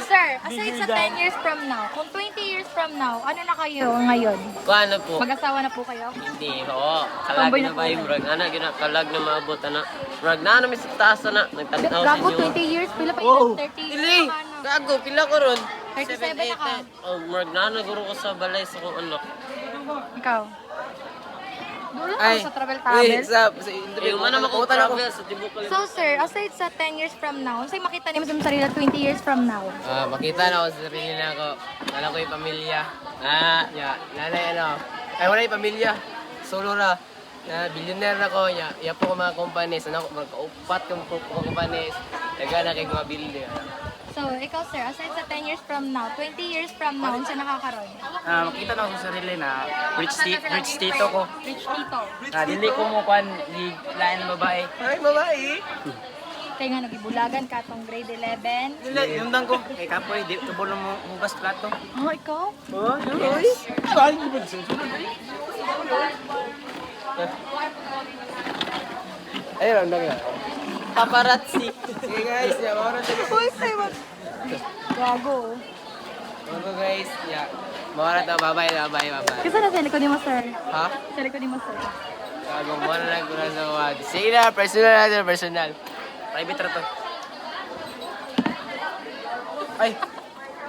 Sir, aside sa 10 years from now, kung 20 years from now, ano na kayo ngayon? Paano po? Mag-asawa na po kayo? Hindi, oo. Kalag Tomboy na na ba po yung kayo. brag? Ano, kalag na maabot, ano? Brag na, may sa taas, ano? Nagtanaw sa Gago, inyo. 20 years, pila pa Oh, yun? 30 years Ili! na ka na. Gago, pila ko ron. 37 na ka. Oh, brag na, naguro ko sa balay sa kong anak. Ikaw? Dulo Ay, ako sa wait, travel-travel. sa Eh, man naman kong travel sa Tibukal. So sir, aside sa 10 years from now, sa'yo makita niyo sa sarili 20 years from now? Makita na ako sa sarili na ako. Wala ko yung pamilya. Nanay ano. Ay, wala yung pamilya. Solo na. Billionaire na ko. Ya po ko mga companies. Ano ko, magkaupat kong companies. Taga na kayo mga building. So, ikaw sir, aside sa 10 years from now, 20 years from now, saan nakakaroon? Makita na ako sa sarili na rich tito ko. Rich Tito. Dili ko mo kwan ni lain babae. Ay, babae. Kaya nga nagibulagan ka tong grade 11. Dili, yung dang ko. Kay kapoy, di tubol mo hugas plato. Oh, ikaw? Ay, ramdam nga. Paparazzi. Sige guys, mawaran tayo. Gago. Mga guys, mawaran tayo. Bye-bye. Kasi na sa likod ni mo sir. Ha? Sa likod ni mo sir. Gagong mo na lang ko na sa wad. Sige na, personal natin, personal. Private na to. Ay!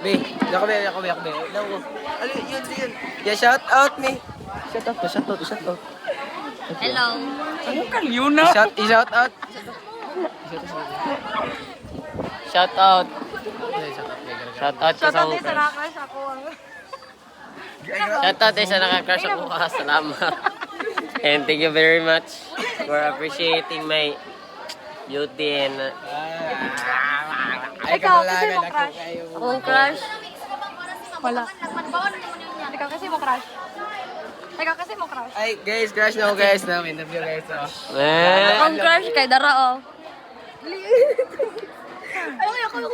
Be, ako be. Ilang ko. Ali, yun. Yeah, shout out me. Shout out. Hello. Ano kan yun na? Shout out. Shout out. Shout out ka sa Shoutout din sa mga nakakrush ako. Shout out sa nakakrush ako ka. Salamat. And thank you very much for appreciating my beauty and Ikaw, kasi mo crush. akong crush. Wala. Ikaw kasi mo crush. Ikaw kasi mo crush. Ay, guys, crush na ako guys. Interview guys. Eh. Ang crush kay Dara, oh. Ay, ako yung